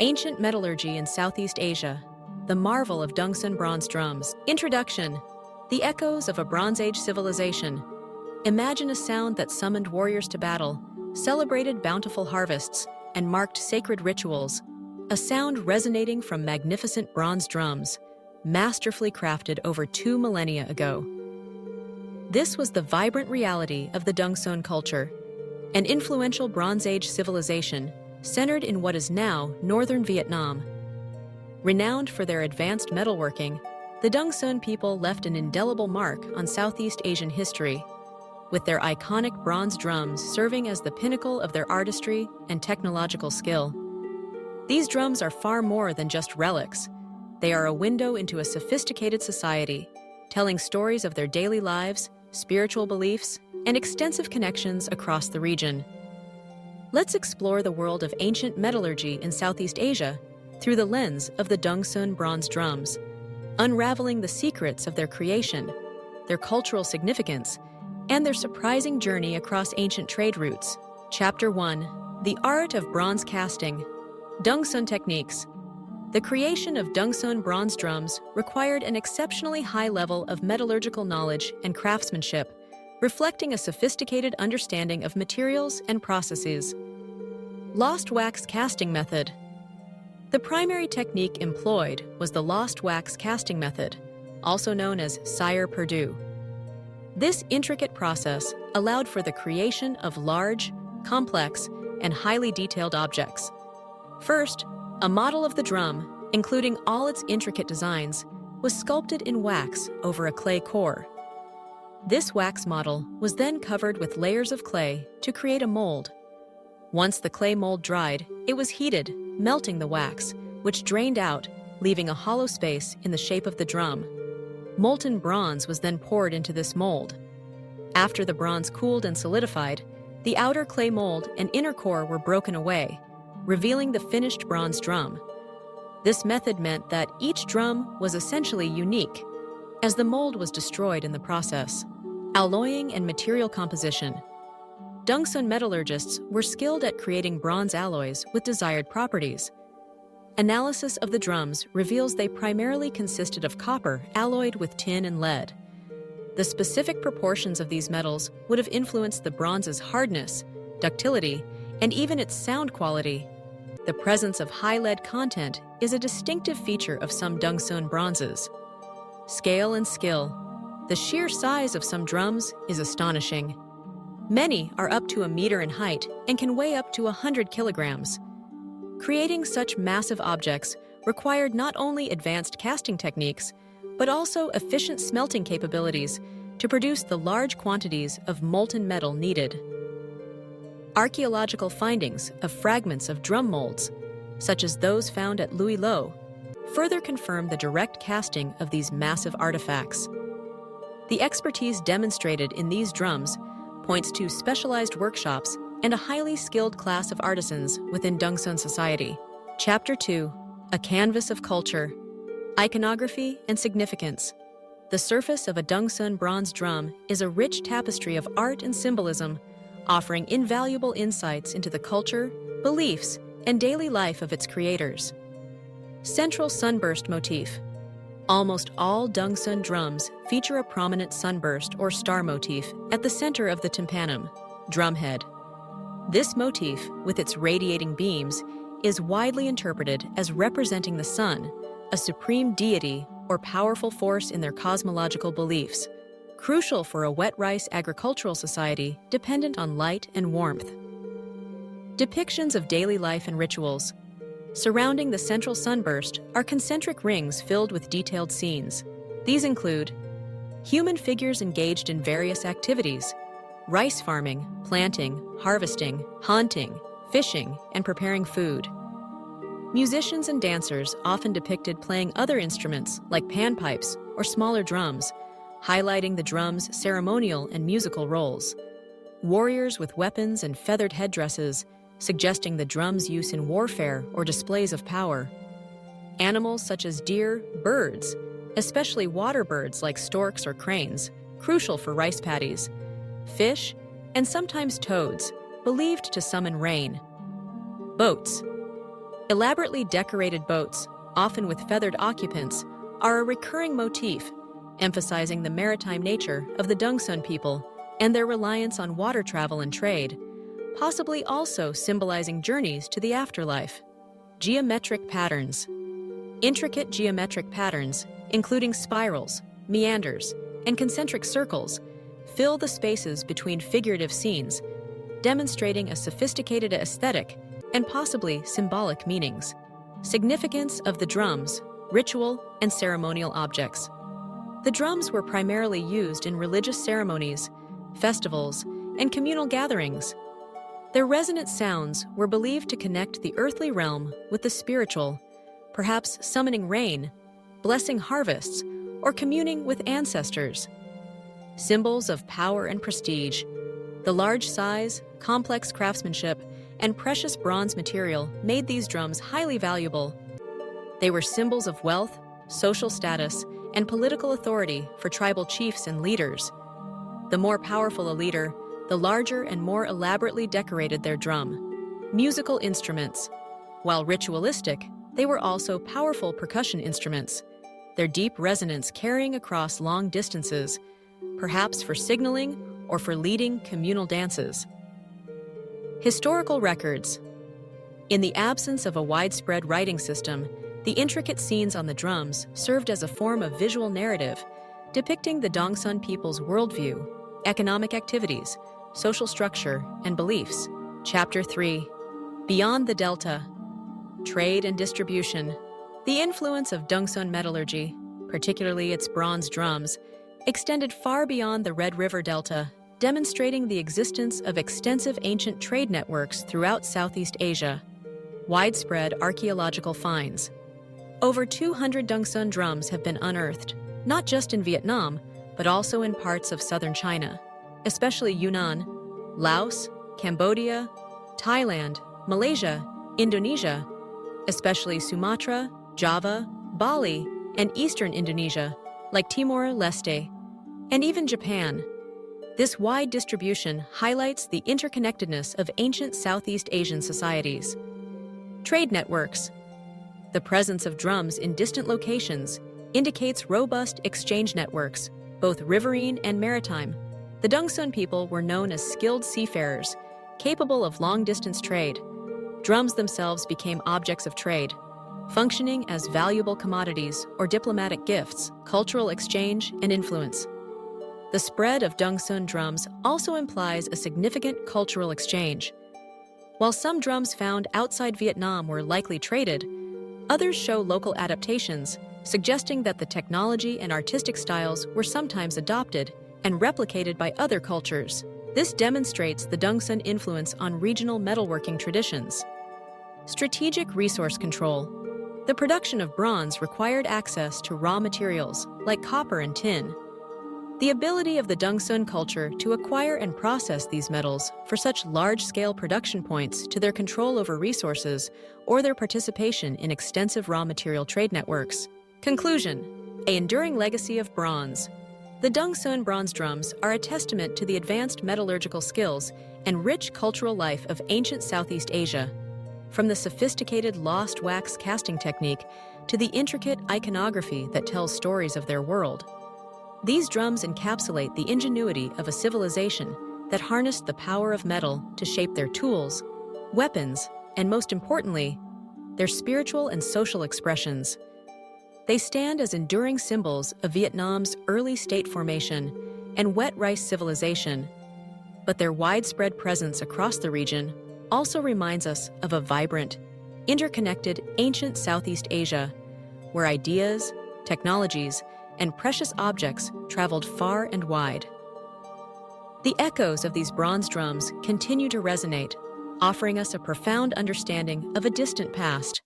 Ancient metallurgy in Southeast Asia, the marvel of Đông Sơn bronze drums. Introduction: the echoes of a Bronze Age civilization. Imagine a sound that summoned warriors to battle, celebrated bountiful harvests, and marked sacred rituals. A sound resonating from magnificent bronze drums, masterfully crafted over 2 millennia ago. This was the vibrant reality of the Đông Sơn culture, an influential Bronze Age civilization centered in what is now northern Vietnam. Renowned for their advanced metalworking, the Đông Sơn people left an indelible mark on Southeast Asian history, with their iconic bronze drums serving as the pinnacle of their artistry and technological skill. These drums are far more than just relics. They are a window into a sophisticated society, telling stories of their daily lives, spiritual beliefs, and extensive connections across the region. Let's explore the world of ancient metallurgy in Southeast Asia through the lens of the Đông Sơn bronze drums, unraveling the secrets of their creation, their cultural significance, and their surprising journey across ancient trade routes. Chapter 1: The Art of Bronze Casting. Đông Sơn Techniques. The creation of Đông Sơn bronze drums required an exceptionally high level of metallurgical knowledge and craftsmanship, reflecting a sophisticated understanding of materials and processes. Lost wax casting method. The primary technique employed was the lost wax casting method, also known as cire perdue. This intricate process allowed for the creation of large, complex, and highly detailed objects. First, a model of the drum, including all its intricate designs, was sculpted in wax over a clay core. This wax model was then covered with layers of clay to create a mold. Once the clay mold dried, it was heated, melting the wax, which drained out, leaving a hollow space in the shape of the drum. Molten bronze was then poured into this mold. After the bronze cooled and solidified, the outer clay mold and inner core were broken away, revealing the finished bronze drum. This method meant that each drum was essentially unique, as the mold was destroyed in the process. Alloying and material composition. Đông Sơn metallurgists were skilled at creating bronze alloys with desired properties. Analysis of the drums reveals they primarily consisted of copper alloyed with tin and lead. The specific proportions of these metals would have influenced the bronze's hardness, ductility, and even its sound quality. The presence of high lead content is a distinctive feature of some Đông Sơn bronzes. Scale and skill. The sheer size of some drums is astonishing. Many are up to 1 meter in height and can weigh up to 100 kilograms. Creating such massive objects required not only advanced casting techniques, but also efficient smelting capabilities to produce the large quantities of molten metal needed. Archaeological findings of fragments of drum molds, such as those found at Louis Lo, further confirm the direct casting of these massive artifacts. The expertise demonstrated in these drums points to specialized workshops and a highly skilled class of artisans within Đông Sơn society. Chapter 2: A Canvas of Culture. Iconography and Significance. The surface of a Đông Sơn bronze drum is a rich tapestry of art and symbolism, offering invaluable insights into the culture, beliefs, and daily life of its creators. Central sunburst motif. Almost all Đông Sơn drums feature a prominent sunburst or star motif at the center of the tympanum, drumhead. This motif, with its radiating beams, is widely interpreted as representing the sun, a supreme deity or powerful force in their cosmological beliefs, crucial for a wet rice agricultural society dependent on light and warmth. Depictions of daily life and rituals. Surrounding the central sunburst are concentric rings filled with detailed scenes. These include human figures engaged in various activities: rice farming, planting, harvesting, hunting, fishing, and preparing food. Musicians and dancers often depicted playing other instruments like panpipes or smaller drums, highlighting the drum's ceremonial and musical roles. Warriors with weapons and feathered headdresses, suggesting the drum's use in warfare or displays of power. Animals such as deer, birds, especially water birds like storks or cranes, crucial for rice paddies. Fish, and sometimes toads, believed to summon rain. Boats. Elaborately decorated boats, often with feathered occupants, are a recurring motif, emphasizing the maritime nature of the Đông people and their reliance on water travel and trade, possibly also symbolizing journeys to the afterlife. Geometric patterns. Intricate geometric patterns, including spirals, meanders, and concentric circles, fill the spaces between figurative scenes, demonstrating a sophisticated aesthetic and possibly symbolic meanings. Significance of the drums, ritual and ceremonial objects. The drums were primarily used in religious ceremonies, festivals, and communal gatherings. Their resonant sounds were believed to connect the earthly realm with the spiritual, perhaps summoning rain, blessing harvests, or communing with ancestors. Symbols of power and prestige. The large size, complex craftsmanship, and precious bronze material made these drums highly valuable. They were symbols of wealth, social status, and political authority for tribal chiefs and leaders. The more powerful a leader, the larger and more elaborately decorated their drum. Musical instruments. While ritualistic, they were also powerful percussion instruments, their deep resonance carrying across long distances, perhaps for signaling or for leading communal dances. Historical records. In the absence of a widespread writing system, the intricate scenes on the drums served as a form of visual narrative, depicting the Đông people's worldview, economic activities, social structure, and beliefs. Chapter 3. Beyond the Delta. Trade and distribution. The influence of Đông metallurgy, particularly its bronze drums, extended far beyond the Red River Delta, demonstrating the existence of extensive ancient trade networks throughout Southeast Asia. Widespread archaeological finds. Over 200 Đông drums have been unearthed, not just in Vietnam, but also in parts of southern China, especially Yunnan, Laos, Cambodia, Thailand, Malaysia, Indonesia, especially Sumatra, Java, Bali, and eastern Indonesia, like Timor-Leste, and even Japan. This wide distribution highlights the interconnectedness of ancient Southeast Asian societies. Trade networks. The presence of drums in distant locations indicates robust exchange networks, both riverine and maritime. The Đông people were known as skilled seafarers, capable of long-distance trade. Drums themselves became objects of trade, functioning as valuable commodities or diplomatic gifts, cultural exchange, and influence. The spread of Đông drums also implies a significant cultural exchange. While some drums found outside Vietnam were likely traded, others show local adaptations, suggesting that the technology and artistic styles were sometimes adopted and replicated by other cultures. This demonstrates the Đông influence on regional metalworking traditions. Strategic resource control. The production of bronze required access to raw materials like copper and tin. The ability of the Đông culture to acquire and process these metals for such large-scale production points to their control over resources or their participation in extensive raw material trade networks. Conclusion: an enduring legacy of bronze. The Đông bronze drums are a testament to the advanced metallurgical skills and rich cultural life of ancient Southeast Asia. From the sophisticated lost wax casting technique to the intricate iconography that tells stories of their world, these drums encapsulate the ingenuity of a civilization that harnessed the power of metal to shape their tools, weapons, and most importantly, their spiritual and social expressions. They stand as enduring symbols of Vietnam's early state formation and wet rice civilization, but their widespread presence across the region also reminds us of a vibrant, interconnected ancient Southeast Asia, where ideas, technologies, and precious objects traveled far and wide. The echoes of these bronze drums continue to resonate, offering us a profound understanding of a distant past.